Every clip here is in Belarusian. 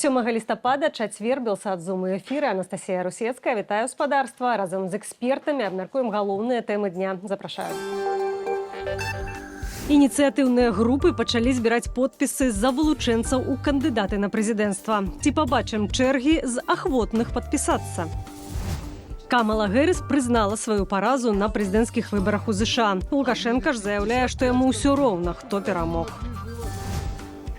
7 лістапада чацвер белсадзумы эфіры. Анастасія Русецкая. Вітаю гаспадарства. Разом з экспертамі абмяркуем галоўныя тэмы дня. Запрашаю. Ініцыятыўныя групы пачалі збіраць подпісы за вылучэнцаў у кандыдаты на прэзідэнцтва. Ці пабачым чэргі з ахвотных падпісацца? Камала Гэрыс прызнала сваю паразу на прэзідэнцкіх выбарах у ЗША. Лукашенка ж заяўляе, што яму ўсё роўна, хто перамог.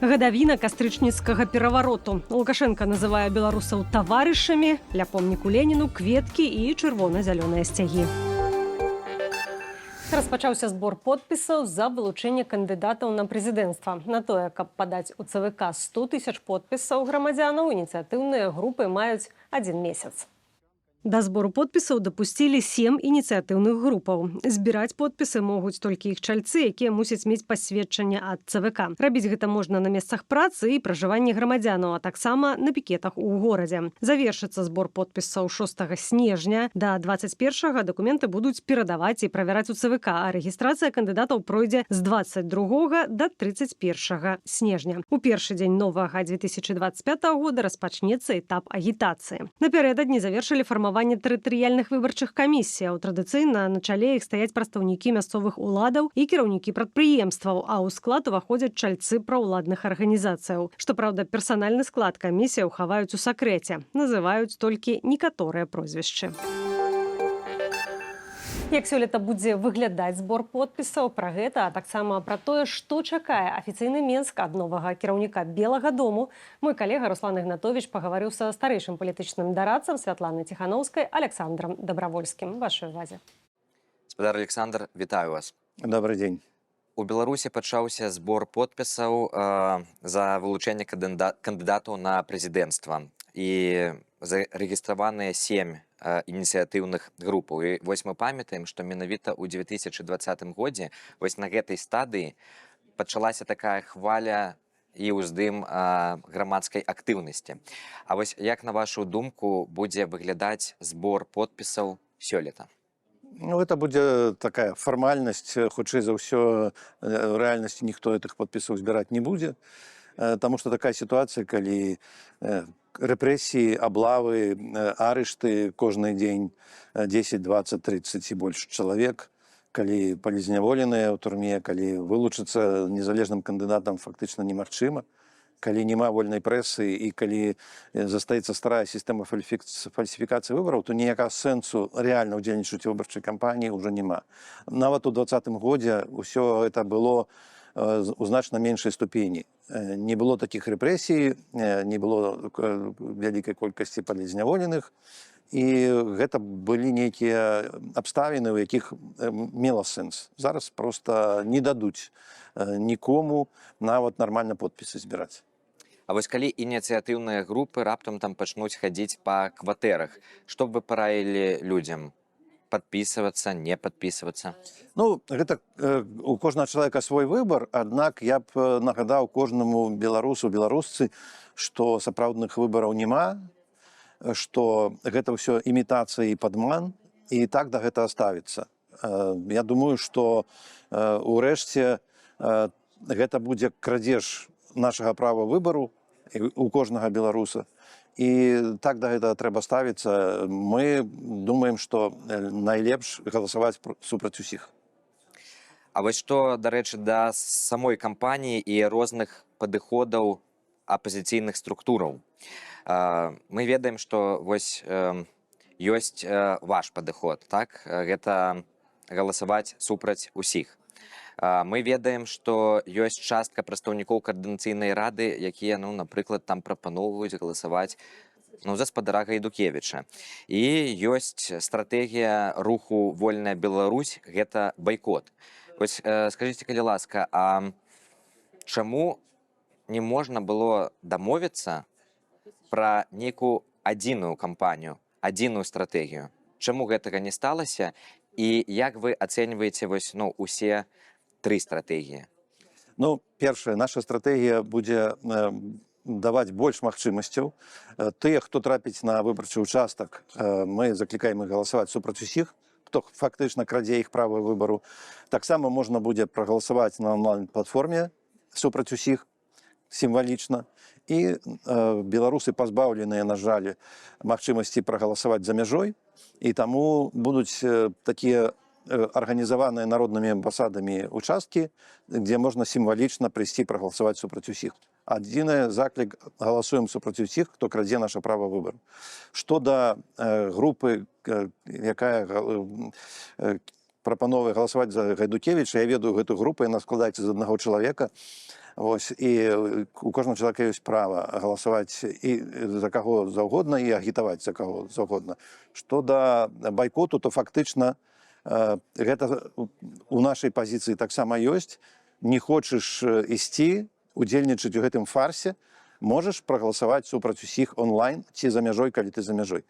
Гадавіна кастрычніцкага перавароту. Лукашенка называе беларусаў таварышамі, ля помніку Леніну кветкі і чырвона-зялёныя сцягі. Распачаўся збор подпісаў за вылучэнне кандыдатаў на прэзідэнцтва. На тое, каб падаць у ЦВК 100 000 подпісаў грамадзянаў, ініцыятыўныя групы маюць 1 месяц. Да збору подпісаў дапусцілі 7 ініцыятыўных групаў. Збіраць подпісы могуць толькі іх чальцы, якія мусяць мець пасведчанне ад ЦВК. Рабіць гэта можна на месцах працы і пражыванні грамадзянаў, а таксама на пікетах у горадзе. Завершыцца збор подпісаў 6 снежня. Да 21-го дакументы будуць перадаваць і правяраць у ЦВК, а рэгістрацыя кандыдатаў пройдзе з 22 до 31 снежня. У першы дзень новага 2025 года распачнецца этап агітацыі. Напярэдадні завершылі фармаванне тэрытарыяльных выбарчых камісіяў. Традыцыйна на чале іх стаяць прадстаўнікі мясцовых уладаў і кіраўнікі прадпрыемстваў, а ў склад уваходзяць чальцы праўладных арганізацыяў. Што праўда, персанальны склад камісіяў хаваюць у сакрэце. Называюць толькі некаторыя прозвішчы. Як сёлета будзе выглядаць збор подпісаў, пра гэта, а таксама пра тое, што чакае афіцыйны Менск ад новага кіраўніка Белага дому, мой калега Руслан Ігнатовіч пагаварыў са старэйшым палітычным дарадцам Святланай Ціханаўскай Александрам Дабравольскім. Вашай увазе. Гаспадар Александр, вітаю вас. Добрый дзень. У Беларусі пачаўся збор подпісаў за вылучэнне кандыдатаў на прэзідэнцтва. І зарэгістраваныя 7 ініцыятыўных групаў. І вось мы памятаем, што менавіта ў 2020 годзе вось на гэтай стадыі пачалася такая хваля і ўздым грамадскай актыўнасці. А вось як, на вашу думку, будзе выглядаць збор подпісаў сёлета? Ну, это будзе такая фармальнасць, хутчэй за ўсё, в рэальнасці ніхто гэтых подпісаў збіраць не будзе, таму што такая сітуацыя, калі рэпрэсіі, аблавы, арышты кожны дзень 10, 20, 30 і больш чалавек, калі палізняволеныя ў турме, калі вылучыцца незалежным кандыдатам фактычна немагчыма, калі няма вольнай прэсы і калі застаецца старая сістэма фальсіфікацыі выбараў, то ніякага сэнсу рэальна ўдзельнічаць у выбарчай кампаніі ўжо няма. Нават у 2020 годзе ўсё гэта было у значна меншай ступені. Не было такіх рэпрэсій, не было вялікай колькасці палізняволеных, і гэта былі нейкія абставіны, у якіх мела сэнс. Зараз проста не дадуць нікому нават нармальна подпісы збіраць. А вось калі ініцыятыўныя групы раптам там пачнуць хадзіць па кватэрах, што б вы параілі людзям? Падпісвацца, не падпісвацца? Ну, гэта у кожнага чалавека свой выбар, аднак я б нагадаў кожнаму беларусу, беларусцы, што сапраўдных выбараў няма, што гэта ўсё імітацыя і падман, і так да гэтага ставіцца. Я думаю, што ўрэшце гэта будзе крадзеж нашага права выбару у кожнага беларуса. І так да гэтага трэба ставіцца. Мы думаем, што найлепш галасаваць супраць усіх. А вось што, дарэчы, да самой кампаніі і розных падыходаў апазіцыйных структураў. Мы ведаем, што вось ёсць ваш падыход, так? Гэта галасаваць супраць усіх. Мы ведаем, што ёсць частка прадстаўнікоў каардынацыйнай рады, якія, напрыклад, там прапаноўваюць галасаваць за спадара Гайдукевіча. І ёсць стратэгія руху «Вольная Беларусь» – гэта байкот. Вось скажыце, калі ласка, а чаму не можна было дамовіцца пра нейкую адзіную кампанію, адзіную стратэгію? Чаму гэтага не сталася? І як вы ацэньваеце усе 3 стратэгіі? Ну, першая, наша стратэгія будзе даваць больш магчымасцяў. Тыя, хто трапіць на выбарчы участак, мы заклікаем іх галасаваць супраць усіх, хто фактычна крадзе іх права выбару. Таксама можна будзе прагаласаваць на онлайн-платформе супраць усіх. сімвалічна, і беларусы пазбаўленыя, на жаль, магчымасці прагаласаваць за мяжой, і таму будуць такія арганізаваныя народнымі амбасадамі участкі, дзе можна сімвалічна прыйсці прагаласаваць супраць усіх. Адзіны заклік: галасуем супраць усіх, хто крадзе наша права выбару. Што да групы, якая прапановвае галасаваць за Гайдукевіча, я ведаю гэту групу, яна складаецца з аднаго чалавека. Вось, і у кожнага чалавека ёсць права галасаваць і за каго заўгодна, і агітаваць за каго заўгодна. Што да байкоту, то фактычна гэта у нашай пазіцыі таксама ёсць. Не хочаш ісці, удзельнічаць у гэтым фарсе, можаш прагаласаваць супраць усіх онлайн ці за мяжой, калі ты за мяжой.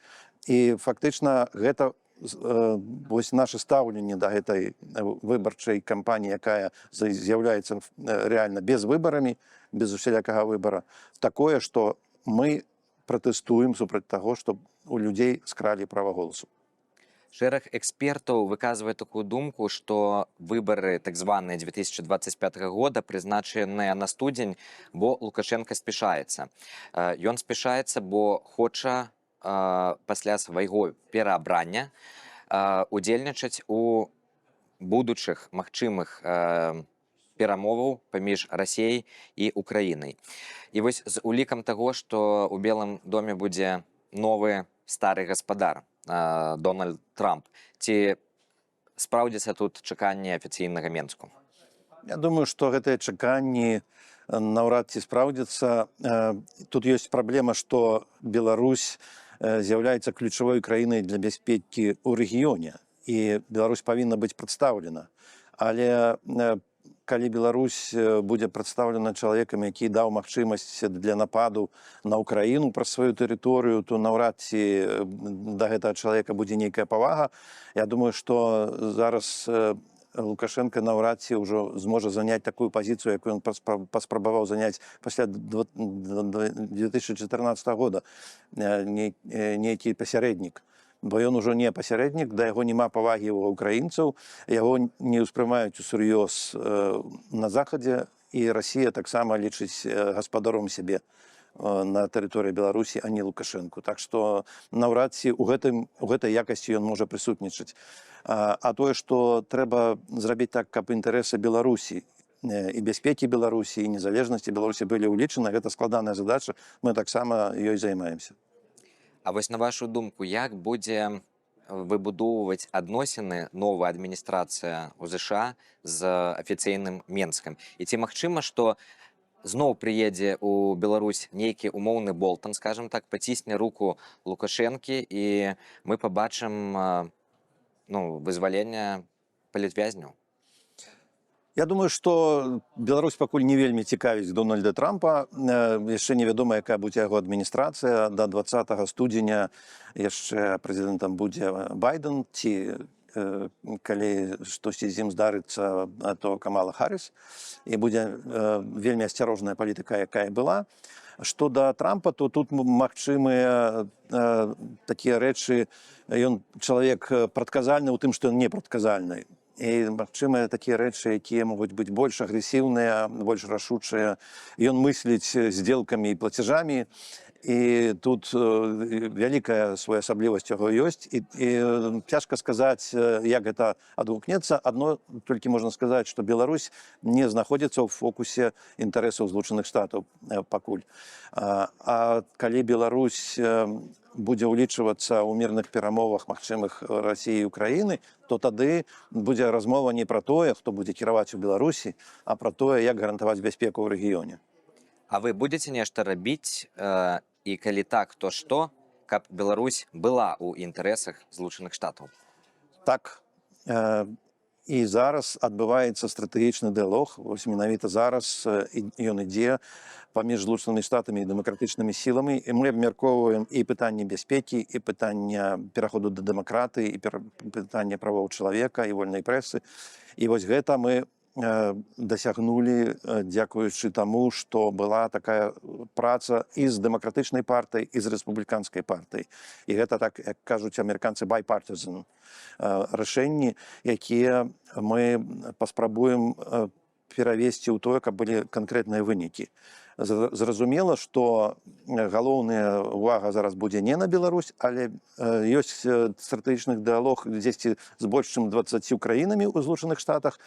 І фактычна гэта вось наше стаўленне да гэтай выбарчай кампаніі, якая з'яўляецца рэальна без выбарамі, без усялякага выбара, такое, што мы пратэстуем супраць таго, што у людзей скралі права голасу. Шэраг экспертаў выказвае такую думку, што выбары так званыя 2025 года прызначаныя на студзень, бо Лукашенко спяшаецца. Ён спяшаецца, бо хоча пасля свайго пераабрання удзельнічаць у будучых магчымых перамоваў паміж Расіяй і Украінай. І вось з улікам таго, што ў Белым доме будзе новы стары гаспадар Дональд Трамп, ці спраўдзіцца тут чаканні афіцыйнага Менску? Я думаю, што гэтыя чаканні наўрад ці спраўдзяцца. Тут ёсць праблема, што Беларусь з'яўляецца ключавой краінай для бяспекі ў рэгіёне, і Беларусь павінна быць прадстаўлена. Але калі Беларусь будзе прадстаўлена чалавекам, які даў магчымасць для нападу на Украіну праз сваю тэрыторыю, то наўрад ці да гэтага чалавека будзе нейкая павага. Я думаю, што зараз Лукашенко наўрад ці ўжо зможа заняць такую пазіцыю, якую ён паспрабаваў заняць пасля 2014 года, нейкі пасярэднік. Бо ён ужо не пасярэднік, да яго няма павагі ў украінцаў, яго не ўспрымаюць усур'ёз на Захадзе, і Расія таксама лічыць гаспадаром сябе на тэрыторыі Беларусі, а не Лукашэнку. Так што наўрад ці ў гэтай якасці ён можа прысутнічаць. А тое, што трэба зрабіць так, каб інтарэсы Беларусі і бяспекі Беларусі, і незалежнасці Беларусі былі ўлічаны, гэта складаная задача, мы таксама ёй займаемся. А вось на вашу думку, як будзе выбудоўваць адносіны новая адміністрацыя ў ЗША з афіцыйным Менскам? І ці магчыма, што зноў прыедзе ў Беларусь нейкі умоўны Болтан, скажем так, пацісне руку Лукашэнкі, і мы пабачым вызвалення палітвязняў? Я думаю, што Беларусь пакуль не вельмі цікавіць Дональда Трампа. Яшчэ невядома, якая будзе яго адміністрацыя. Да 20 студзеня яшчэ прэзідэнтам будзе Байден, ці калі штосьці з ім здарыцца, то Камала Харріс. І будзе вельмі асцярожная палітыка, якая была. Што да Трампа, то тут магчымыя такія рэчы. Ён чалавек прадказальны ў тым, што ён не прадказальны. І магчымыя такія рэчы, якія могуць быць больш агрэсіўныя, больш рашучыя. Ён мысліць здзелкамі і плацяжамі, і тут вялікая своеасаблівасць яго ёсць. І цяжка сказаць, як гэта адгукнецца. Адно толькі можна сказаць, што Беларусь не знаходзіцца ў фокусе інтарэсаў Злучаных Штатаў пакуль. А калі Беларусь будзе ўлічвацца ў мірных перамовах магчымых Расіі і Украіны, то тады будзе размова не пра тое, хто будзе кіраваць у Беларусі, а пра тое, як гарантаваць бяспеку ў рэгіёне. А вы будзеце нешта рабіць, і калі так, то што, каб Беларусь была ў інтарэсах Злучаных Штатаў? Так. І зараз адбываецца стратэгічны дыялог. Вось менавіта зараз ён ідзе паміж Злучанымі Штатамі і дэмакратычнымі сіламі. І мы абмяркоўваем і пытанні бяспекі, і пытання пераходу да дэмакратыі, і пытання правоў чалавека, і вольнай прэсы. І вось гэта мы дасягнулі дзякуючы таму, што была такая праца і з дэмакратычнай партыяй, і з рэспубліканскай партыяй. І гэта, так як кажуць амерыканцы, bipartisan рашэнні, якія мы паспрабуем перавесці ў тое, каб былі канкрэтныя вынікі. Зразумела, што галоўная ўвага зараз будзе не на Беларусь, але ёсць стратэгічны дыалог дзесьці з больш чым 20 краінамі ў Злучаных Штатах,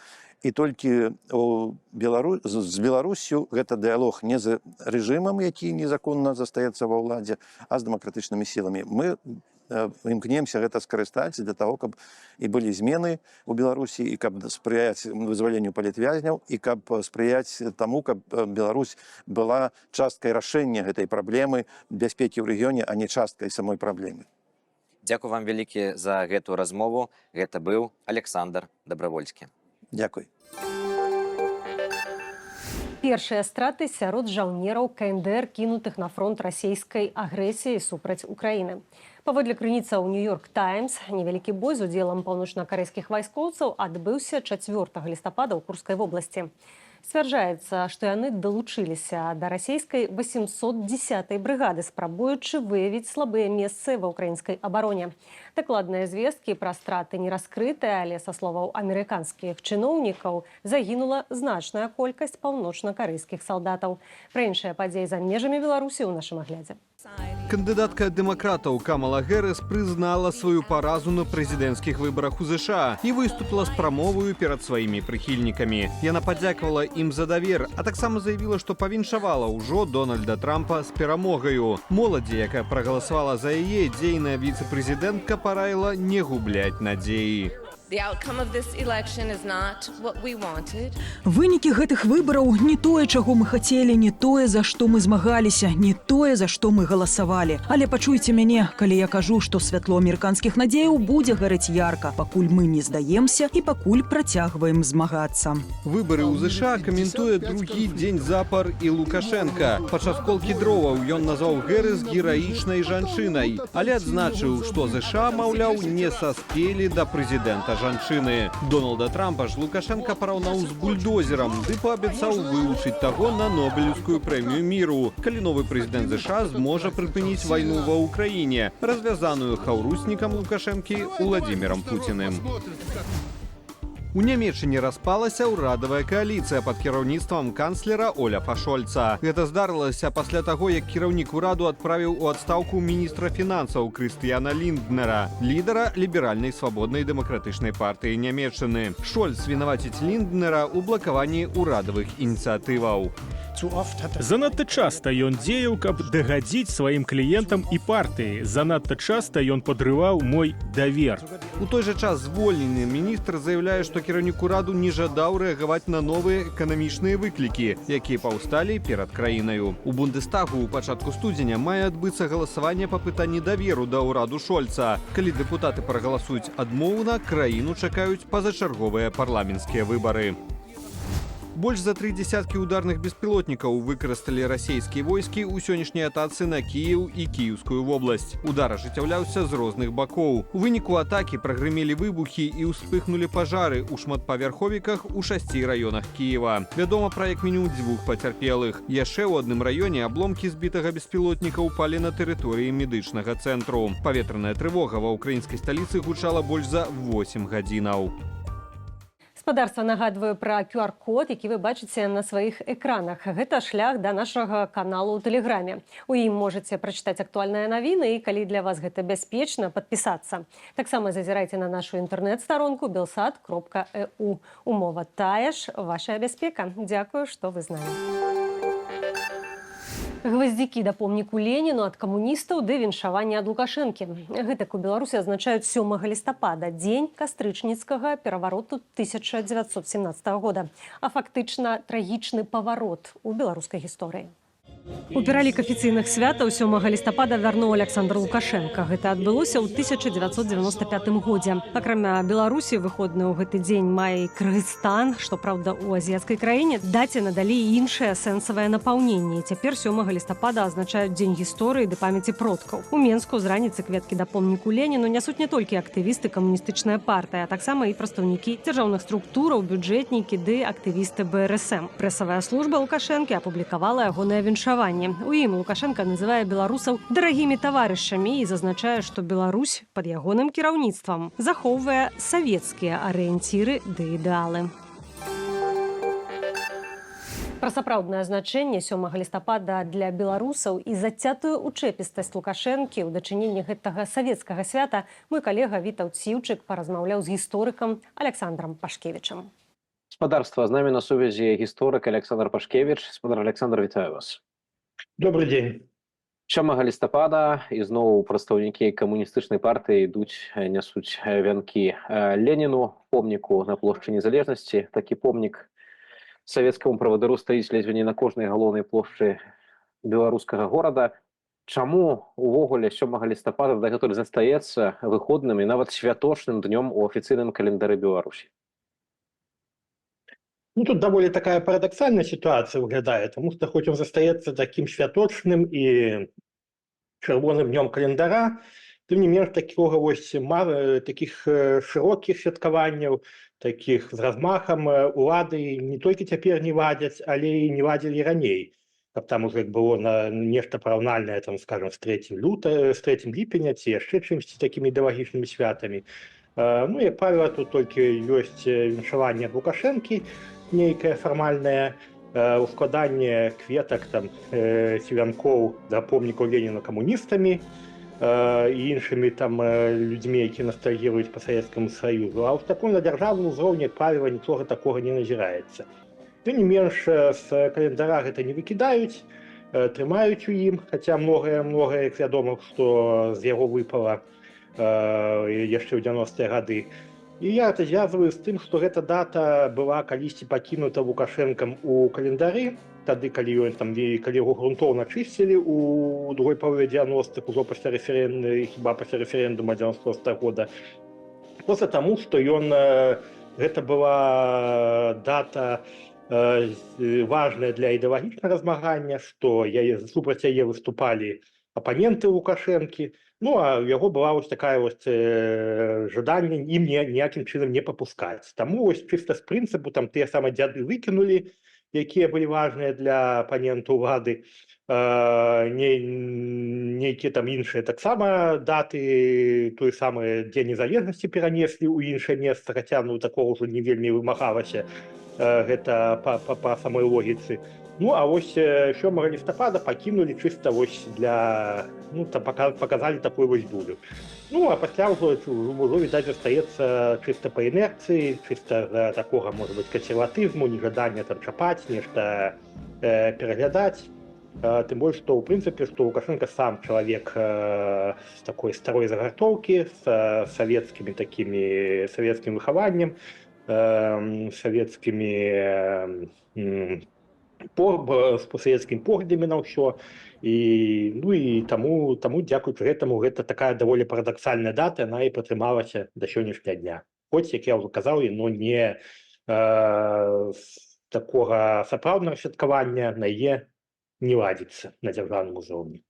і толькі з Беларусю гэта дыалог не з рэжымам, які незаконна застаецца ва ўладзе, а з дэмакратычнымі сіламі. Мы імкнемся гэта скарыстаць для таго, каб і былі змены ў Беларусі, і каб спрыяць вызваленню палітвязняў, і каб спрыяць таму, каб Беларусь была часткай рашэння гэтай праблемы бяспекі ў рэгіёне, а не часткай самой праблемы. Дзякую вам вялікі за гэтую размову. Гэта быў Александр Дабравольскі. Дзякуй. Першыя страты сярод жаўнераў КНДР, кінутых на фронт расійскай агрэсіі супраць Украіны. Паводле крыніцаў «Нью-Йорк Таймс», невялікі бой з удзелам паўночна-карэйскіх вайскоўцаў адбыўся 4 лістапада ў Курскай вобласці. Сцвярджаецца, што яны далучыліся да расійскай 810-й брыгады, спрабуючы выявіць слабыя месцы ва ўкраінскай абароне. Дакладныя звесткі пра страты не раскрытыя, але, са словаў амерыканскіх чыноўнікаў, загінула значная колькасць паўночна-карэйскіх салдатаў. Пра іншыя падзеі за межамі Беларусі ў нашым аглядзе. Кандидатка демократов Камала Гэрис признала свою поразу на президентских выборах у США и выступила с промовою перед своими прихильниками. Яна подяковала им за довер, а так само заявила, что повіншавала ўжо Дональда Трампа с перамогаю. Моладзі, якая проголосовала за яе, дзейная вице-президентка параила не гублять надеи. Вынікі гэтых выбараў не тое, чаго мы хацелі, не тое, за што мы змагаліся, не тое, за што мы галасавалі. Але пачуйце мяне, калі я кажу, што святло амерыканскіх надзеяў будзе гарэць ярка, пакуль мы не здаемся і пакуль працягваем змагацца. Выборы ў ЗША каментуе другі дзень запар і Лукашенко. Падчас колкі дроваў ён назваў Гэрис гераічнай жанчынай, але адзначыў, што ЗША, маўляў, не саспелі да прэзідэнта жанчыны. Дональда Трампа ж Лукашенко параўнаў з бульдозерам ды паабяцаў вылучыць таго на Нобелевскую прэмію міру, калі новы прэзідэнт ЗША зможа прыпыніць вайну ва ўкраіне, развязаную хаўруснікам Лукашэнкі Уладзімірам Пуціным. У Нямецчыне распалася ўрадавая кааліцыя пад кіраўніцтвам канцлера Оляфа Шольца. Гэта здарылася пасля таго, як кіраўнік ураду адправіў у адстаўку міністра фінансаў Крыстыяна Лінднера, лідара ліберальнай свабоднай дэмакратычнай партыі Нямецчыны. Шольц вінаваціць Лінднера ў блакаванні ўрадавых ініцыятываў. Занадта часта ён дзеяў, каб дагадзіць сваім кліентам і партыі. Занадта часта ён падрываў мой давер. У той жа час звольнены міністр заяўляе, што кіраўнік ураду не жадаў рэагаваць на новыя эканамічныя выклікі, якія паўсталі перад краінаю. У Бундестагу ў пачатку студзеня мае адбыцца галасаванне па пытанні даверу да ўраду Шольца. Калі дэпутаты прагаласуюць адмоўна, краіну чакаюць пазачарговыя парламенцкія выбары. Больш за 3 дзесяткі ударных беспілотнікаў выкарысталі расійскія войскі ў сённяшняй атацы на Кіеў і Кіеўскую вобласць. Удар ажыццяўляўся з розных бакоў. У выніку атакі прагрымелі выбухі і ўспыхнулі пажары ў шматпавярховіках у 6 раёнах Кіева. Вядома пра як мінімум 2 пацярпелых. Яшчэ ў адным раёне абломкі збітага беспілотніка ўпалі на тэрыторыі медычнага цэнтру. Паветраная трывога ва ўкраінскай сталіцы гучала больш за 8 гадзінаў. Гаспадарства нагадваю пра QR-код, які вы бачыце на сваіх экранах. Гэта шлях да нашага каналу ў Тэлеграме. У ім можаце прачытаць актуальныя навіны і, калі для вас гэта бяспечна, падпісацца. Таксама зазірайце на нашу інтэрнэт-старонку belsat.eu. Умова тая ж, ваша бяспека. Дзякую, што вы з намі. Гваздзікі да помніку Леніну ад камуністаў ды віншавання ад Лукашэнкі. Гэтак у Беларусі адзначаюць 7 лістапада, дзень кастрычніцкага перавароту 1917 года. А фактычна трагічны паварот у беларускай гісторыі. У пералік афіцыйных святаў 7 лістапада вярнуў Александр Лукашенко. Гэта адбылося ў 1995 годзе. Акрамя Беларусі, выходны ў гэты дзень мае Кыргызстан, што, праўда, у азіяцкай краіне. Даце надалі іншае сэнсавае напаўненне. Цяпер 7 лістапада азначаюць дзень гісторыі ды памяці продкаў. У Менску з раніцы кветкі да помніку Леніну нясуць не толькі актывісты камуністычнай партыі, а таксама і прадстаўнікі дзяржаўных структураў, бюджэтнікі ды актывісты БРСМ. Прэсавая служба Лукашэнкі апублікавала ягонае віншаванне. У ім Лукашенко называе беларусаў дарагімі таварышамі і зазначае, што Беларусь пад ягоным кіраўніцтвам захоўвае савецкія арыенціры ды ідэалы. Пра сапраўднае значэнне 7 лістапада для беларусаў і зацятую учэпістасць Лукашэнкі ў дачыненні гэтага савецкага свята мой калега Вітаўт Сіўчык паразмаўляў з гісторыкам Александром Пашкевічем. Спадарства, з намі на сувязі гісторык Александр Пашкевіч. Спадар Александр, вітаю вас. Добрый день. 7 лістапада ізноў прадстаўнікі камуністычнай партыі ідуць, нясуць вянкі Леніну, помніку на плошчы Незалежнасці. Такі помнік савецкаму правадыру стаіць ледзьве не на кожнай галоўнай плошчы беларускага горада. Чаму увогуле 7 лістапада дагэтуль застаецца выходным і нават святочным днём у афіцыйным календары Беларусі? Ну, тут довольно такая парадоксальная ситуация выглядает, потому что хоть он застается таким святочным и червоным днем календара, тем не менее такого таких широких святкований, таких с размахом улады не только теперь не ладят, але и не ладили раней. Там уже было нечто параўнальнае, там, скажем, с 3 ліпеня, ці яшчэ чымсьці такими ідэалагічнымі святамі. Ну, як правило, тут только ёсць віншаванне ад Лукашэнкі, нейкае фармальнае, ускладанне кветак, там, ці вянкоў да помнікаў Леніна камуністамі і іншымі там людзьмі, які ностальгіруюць па Савецкаму Саюзу. А ў таком на дзяржаўным узроўні, як правіла, нічога такога не назіраецца. Тым не менш, з календара гэта не выкідаюць, трымаюць у ім, хаця многае, як вядома, што з яго выпала яшчэ ў 90-е гады. І я это звязваю з тым, што гэта дата была калісьці пакінута Лукашэнкам у календары, тады, калі яго грунтоўна чысцілі у другой палове 90-х, ужо пасля рэферэндума 96-го года. Проста таму, што гэта была дата важная для ідэалагічнага змагання, што супраць яе выступалі апаненты Лукашэнкі. Ну, а у яго была вось такая жаданне ім ніякім чынам не папускаць. Таму вось чыста з прынцыпу там тыя самыя дзяды выкінулі, якія былі важныя для апанента ўлады. Нейкія там іншыя таксама даты, той самы Дзень незалежнасці перанеслі ў іншае месца, хаця такога ўжо не вельмі вымагалася гэта па самой логіцы. Ну, а вось 7 лістапада пакінулі чыста вось для... Ну, там показалі такую вось дулю. Ну, а пасля ўжо, відаць, застаецца чыста па інерцыі, чыста за такога, можа быць, кансерватызму, нежадання там чапаць, нешта пераглядаць. Тым больш, што, ў прынцыпе, што Лукашенко сам чалавек з такой старой загартоўкі, з савецкім выхаваннем, з савецкімі поглядамі на ўсё. І таму, дзякуючы гэтаму, гэта такая даволі парадаксальная дата, яна і пратрымалася да сённяшняга дня. Хоць, як я ўжо казаў, яно не такога сапраўднага святкавання на яе не ладзіцца на дзяржаўным узроўні.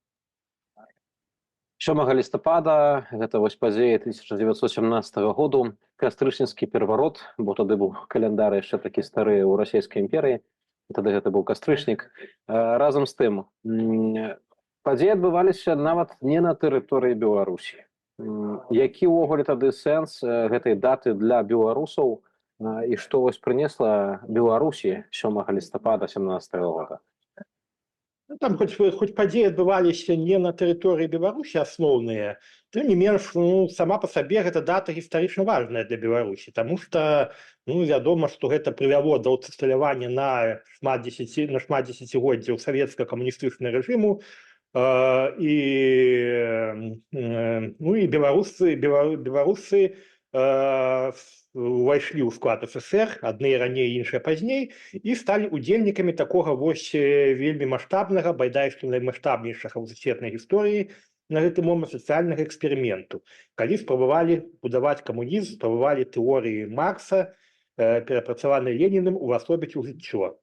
7 лістапада, гэта вось падзея 1917 году, кастрычніцкі пераварот, бо тады быў календар яшчэ такі стары ў расійскай імперыі, тады гэта быў кастрычнік. Разам з тым, падзеі адбываліся нават не на тэрыторыі Беларусі. Які ўвогуле тады сэнс гэтай даты для беларусаў і што вось прынесла Беларусі 7 лістапада 17 года? Там хоць падзеі адбываліся не на тэрыторыі Беларусі асноўныя, тым не менш, сама па сабе гэта дата гістарычна важная для Беларусі, таму што вядома, што гэта прывяло да ўсталявання на шмат дзесяцігоддзяў савецка-камуністычнага рэжыму, і беларусы увайшлі ў склад СССР, адныя раней, іншыя пазней, і сталі удзельнікамі такога вось вельмі маштабнага, байдай што наймаштабнейшага ў сусветнай гісторыі на гэты момант сацыяльнага эксперыменту. Калі спрабавалі будаваць камунізм, спрабавалі тэорыі Маркса, перапрацаваны Ленінам, увасобіць у жыццё.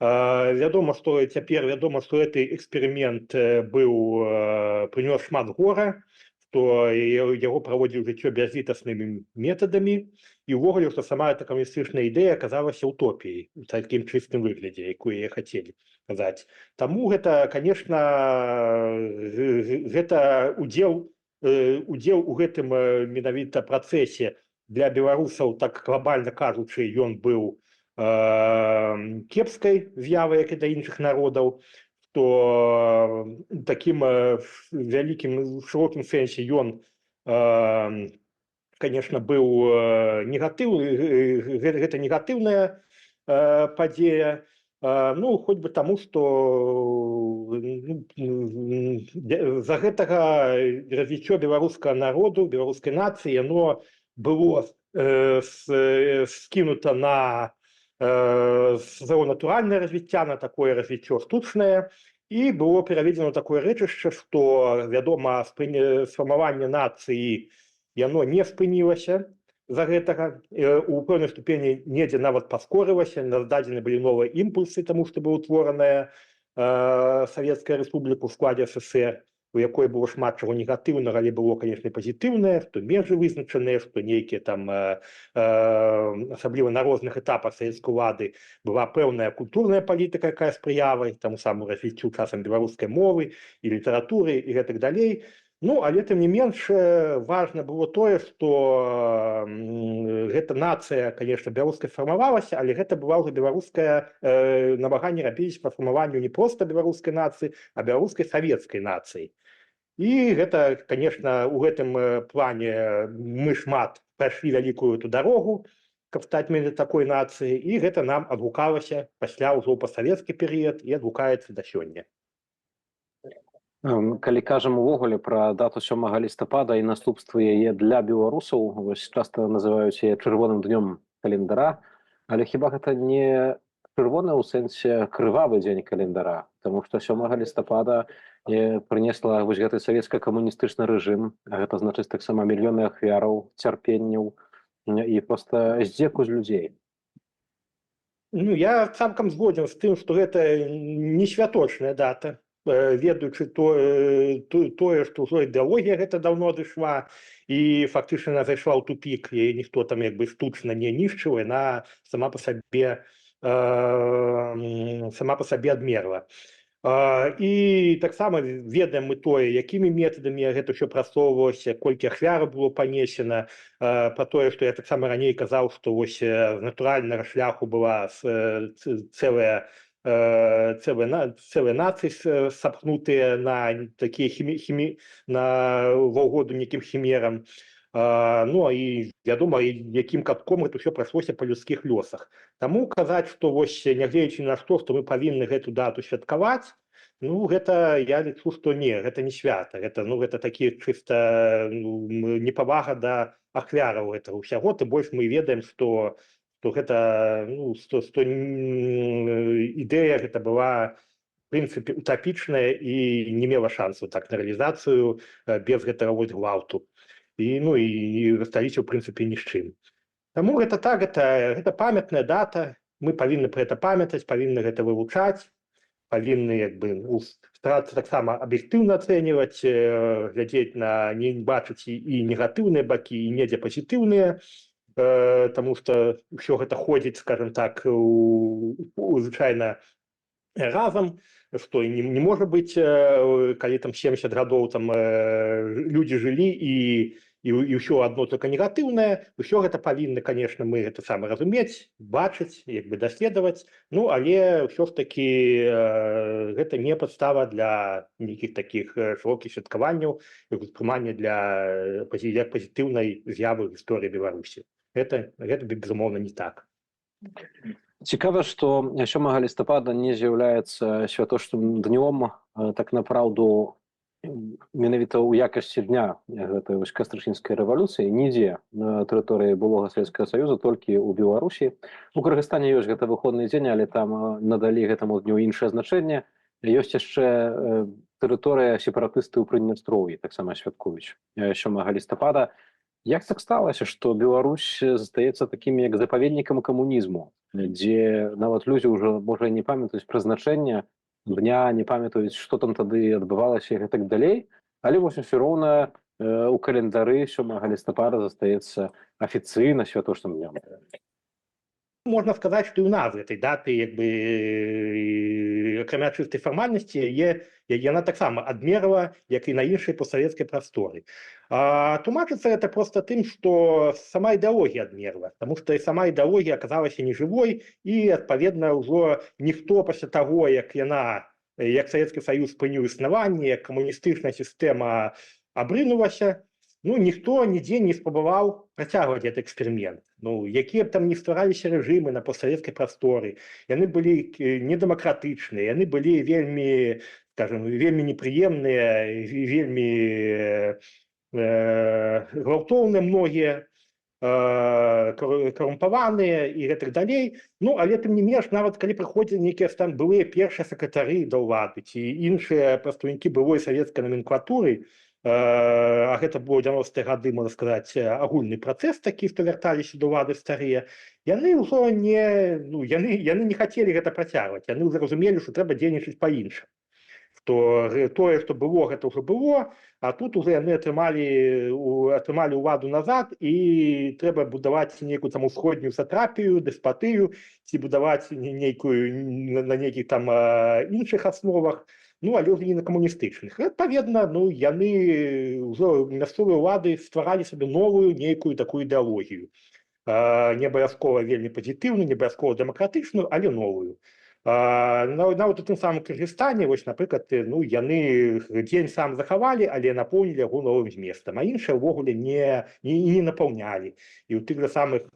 Вядома, што гэты эксперымент прынёс шмат гора, што яго праводзіў жыццё бязлітаснымі метадамі, і ўвогуле, што сама эта камуністычная ідэя аказалася утопіяй у такім чыстым выглядзе, якую яе хацелі казаць. Таму гэта, канешне, гэта удзел у гэтым менавіта працэсе для беларусаў, так глобальна кажучы, ён быў кепскай з'явай, як і для іншых народаў, што такім вялікім шырокім сэнсе ён, конечно, быў негатыўны, гэта негатыўная падзея, ну, хоць бы таму, што за гэтага развіццё беларускага народу, беларускай нацыі, яно было скінута на сваё натуральнае развіцця, на такое развіццё штучнае, і было пераведзена ў такое рэчышча, што, вядома, сфармаванне нацыі яно не спынілася з-за гэтага, у пэўнай ступені недзе нават паскорылася, дадзены былі новыя імпульсы, таму што была утвораная Савецкая Рэспубліка ў складзе СССР, у якой было шмат чаго негатыўнага, але было, конечно, пазітыўнае, што межы вызначаныя, што нейкія там, асабліва на розных этапах савецкай улады, была пэўная культурная палітыка, якая спрыяла таму саму развіццю часам беларускай мовы і літаратуры і гэтак далей. Ну, але тым не менш, важна было тое, што гэта нацыя, конечно, беларуская фармавалася, але гэта была ўжо беларуская, намаганне рабіць па фармаванню не проста беларускай нацыі, а беларускай савецкай нацыі. І гэта, конечно, у гэтым плане мы шмат прайшлі вялікую эту дарогу, каб стаць менавіта такой нацыяй, і гэта нам адгукалася пасля ўжо пасавецкі перыяд і адгукаецца да сёння. Калі кажам увогуле пра дату 7 лістапада і наступствы яе для беларусаў, вось часта называюць яе чырвоным днём календара, але хіба гэта не чырвоны ў сэнсе крывавы дзень календара, таму што 7 лістапада прынесла вось гэты савецка-камуністычны рэжым, а гэта значыць таксама мільёны ахвяраў, цярпенняў і проста здзеку з людзей. Ну, я цалкам згодзін з тым, што гэта не святочная дата, ведаючы тое, што ўжо ідэалогія гэта даўно адышла, і фактычна яна зайшла ў тупік, і ніхто там як бы штучна не нішчыў, яна сама па сабе адмерла. І таксама ведаем мы тое, якімі метадамі гэта ўсё прасоўвалася, колькі ахвяраў было панесена, пра тое, што я таксама раней казаў, што вось з натуральнага шляху была цэлая нацыі сапхнутыя на такія ва ўгоду нейкім хімерам. Ну, і, вядома, якім катком гэта ўсё прайшлося па людскіх лёсах. Таму казаць, што вось, нягледзячы на што мы павінны гэту дату святкаваць, ну, гэта, я лічу, што не, гэта не свята. Гэта такі чыста непавага да ахвяраў гэтага ўсяго, тым больш мы ведаем, што гэта, ідэя гэта была, в прынцыпе, утапічная і не мела шансу так на рэалізацыю без гэтага вось гвалту. І засталіся, в прынцыпе, ні з чым. Таму гэта так, гэта памятная дата, мы павінны пра гэта памятаць, павінны гэта вывучаць, павінны старацца таксама аб'ектыўна ацэньваць, глядзець на, не бачыць і негатыўныя бакі, і недзе пазітыўныя, таму што ўсё гэта ходзіць, скажем так, звычайна разам, што не можа быць, калі там 70 гадоў там людзі жылі і ўсё адно только негатыўнае, ўсё гэта павінны, конечно, мы гэта сама разумець, бачыць, як бы даследаваць, ну, але ўсё ж такі гэта не падстава для нейкіх такіх шырокіх святкаванняў, успрымання для пазітыўнай з'явы ў гісторыі Беларусі. Гэта, безумоўна, не так. Цікава, што 7 лістапада не з'яўляецца святочным днём, так напраўду, менавіта ў якасці дня гэтай кастрычніцкай рэвалюцыі нідзе на тэрыторыі былога Савецкага Саюза, толькі ў Беларусі. У Кыргызстане ёсць гэта выходны дзень, але там надалі гэтаму дню іншае значэнне. Ёсць яшчэ тэрыторыя сепаратысты ў Прыднястроўі, таксама святкуюць 7 лістапада. Як так сталася, што Беларусь застаецца такім як запаведнікам камунізму, дзе нават людзі ўжо, можа, не памятаюць прызначэння дня, не памятаюць, што там тады адбывалася і гэтак далей, але вось усё роўна у календары 7 лістапада застаецца афіцыйна святочным днём. можна сказаць, што і ў нас гэтай даты як бы акрамя чыстай фармальнасці яна таксама адмерла, як і на іншай постсавецкай прасторы. Тлумачыцца гэта проста тым, што сама ідэалогія адмерла, таму што і сама ідэалогія аказалася нежывой, і адпаведна ўжо ніхто пасля таго, як Савецкі Саюз спыніў існаванне, як камуністычная сістэма абрынулася, ніхто нідзе не спрабаваў працягваць гэты эксперымент. Якія б там не ствараліся рэжымы на постсавецкай прасторы, яны былі недэмакратычныя, яны былі вельмі, скажем, вельмі непрыемныя, вельмі гвалтоўныя многія, карумпаваныя і гэтак далей. Але тым не менш, нават калі прыходзілі нейкія там былыя першыя сакратары да ўлады ці іншыя прадстаўнікі былой савецкай номенклатуры, а гэта было 90-е гады, можна сказаць, агульны працэс такі, што вярталіся да ўлады старыя, яны ўжо яны не хацелі гэта працягваць, яны зразумелі, што трэба дзейнічаць па-іншаму. Тое, што было, гэта ўжо было, а тут уже яны атрымалі ўладу назад, і трэба будаваць нейкую там усходнюю сатрапію, дэспатыю, ці будаваць на нейкіх там іншых асновах, але ўжо не на камуністычных. Адпаведна, яны ўжо мясцовыя ўлады стваралі сабе новую нейкую такую ідэалогію. Не абавязкова вельмі пазітыўную, не абавязкова дэмакратычную, але новую. Нават у тым самым Кыргызстане, напрыклад, яны дзень сам захавалі, але напоўнілі яго новым зместам, а іншыя ўвогуле не напаўнялі. І ў тых жа самых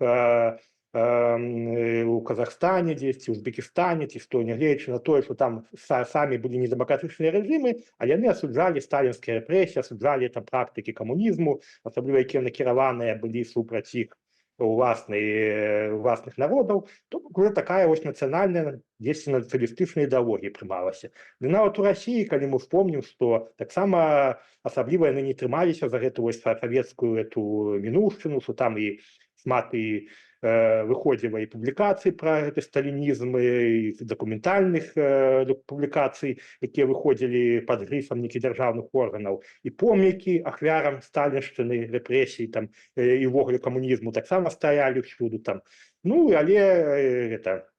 у Казахстане дзесьці, у Узбекістане, ці што, нягледзячы на тое, што там самі былі недэмакратычныя рэжымы, але яны асуджалі сталінскія рэпрэсіі, асуджалі там практыкі камунізму, асабліва якія накіраваныя былі супраць іх уласных народаў, то уже такая нацыянальная, дзесьці нацыяналістычная ідэалогія прымалася. Ды нават у Расіі, калі мы вспомнім, што таксама асабліва яны не трымаліся за гэту савецкую мінуўшчыну, што там і шмат і выходзіла і публікацый пра гэты сталінізм, і дакументальных публікацый, якія выходзілі пад грыфам нейкіх дзяржаўных органаў, і помнікі ахвярам сталіншчыны, рэпрэсій і ўвогуле камунізму таксама стаялі ўсюды там. Але гэта...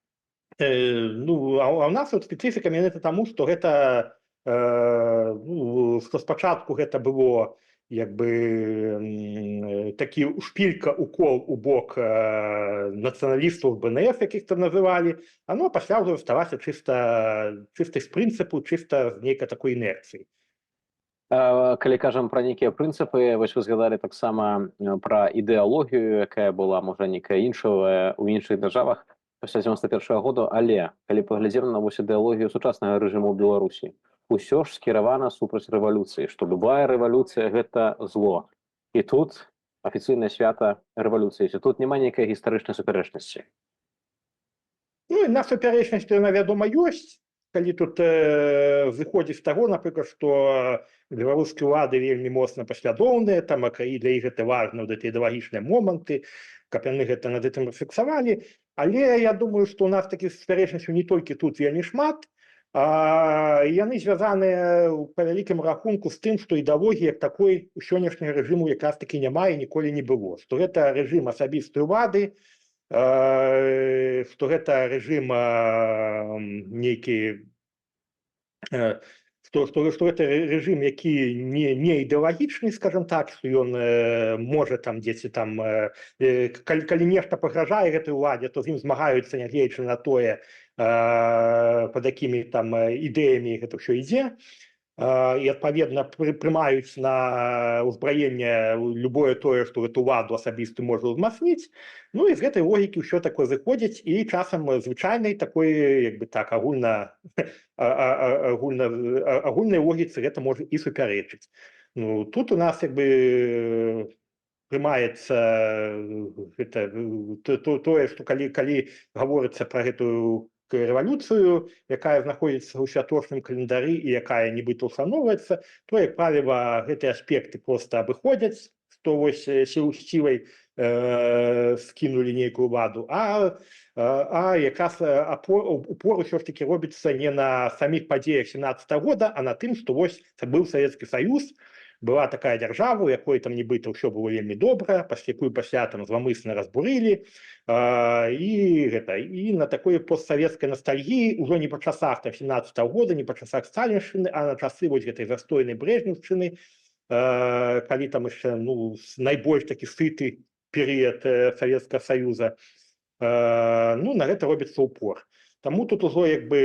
А ў нас спецыфіка менавіта таму, што гэта... што спачатку гэта было як бы такі шпілька, укол у бок нацыяналістаў БНФ, якіх там называлі, а пасля ўжо заставалася чыста з прынцыпу, чыста з нейкай такой інерцыі. Калі кажам пра нейкія прынцыпы, вы згадалі таксама пра ідэалогію, якая была, можа, нейкая іншая ў іншых дзяржавах пасля 91-го году, але калі паглядзім на ідэалогію сучаснага рэжыму ў Беларусі, усё ж скіравана супраць рэвалюцыі, што любая рэвалюцыя – гэта зло. І тут афіцыйнае свята рэвалюцыі, тут няма нейкай гістарычнай супярэчнасці. На супярэчнасць, яна, вядома, ёсць. Калі тут зыходзіць з таго, напрыклад, што беларускія ўлады вельмі моцна паслядоўныя, і для іх гэта важна, гэтыя ідэалагічныя моманты, каб яны гэта над гэтым фіксавалі. Але я думаю, што ў нас такіх супярэчнасцяў не толькі тут вельмі шмат, яны звязаныя па вялікім рахунку з тым, што ідэалогія як такой у сённяшняга рэжыму якраз такі няма і ніколі не было. Што гэта рэжым асабістай улады, што гэта рэжым нейкі, што гэта рэжым, які не ідэалагічны, скажам так, што ён можа там дзесьці там, калі нешта пагражае гэтай уладзе, то з ім змагаюцца, нягледзячы на тое, пад якімі там ідэямі гэта ўсё ідзе, і адпаведна прымаюць на ўзбраенне любое тое, што гэту ўладу асабісту можа ўзмацніць. І з гэтай логікі ўсё такое зыходзіць, і часам звычайнай такой, як бы так, агульнай логіцы гэта можа і супярэчыць. Тут у нас як бы прымаецца тое, што калі гаворыцца пра гэтую рэвалюцыю, якая знаходзіцца ў святочным календары і якая нібыта ўшаноўваецца, то, як правіла, гэтыя аспекты проста абыходзяць, што вось сілай скінулі нейкую ўладу, а якраз упор усё ж такі робіцца не на саміх падзеях 17-го года, а на тым, што вось быў Савецкі Саюз, была такая держава, у якой там нібыта ўсё было вельмі добра, пасля там зламысна разбурылі, і на такой постсавецкай ностальгіі ўжо не па часах 17 года, не па часах сталіншчыны, а на часы вось гэтай застойнай брэжнеўшчыны, калі там яшчэ найбольш такі сыты перыяд Савецкага Саюза, на гэта робіцца упор. Таму тут ужо як бы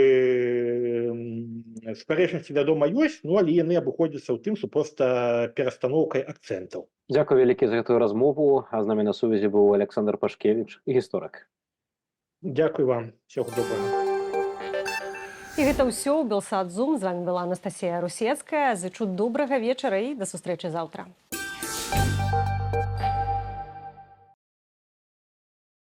спрэчнасці, вядома, ёсць, але яны абыходзяцца ў тым, што проста перастаноўкай акцэнтаў. Дзякуй вялікі за гэтую размову. А з намі на сувязі быў Александр Пашкевіч, гісторык. Дзякуй вам. Всего добрага. І гэта ўсё ў Белсат Зум. З вами была Анастасія Русецкая. Зычу добрага вечара і да сустрэчы заўтра.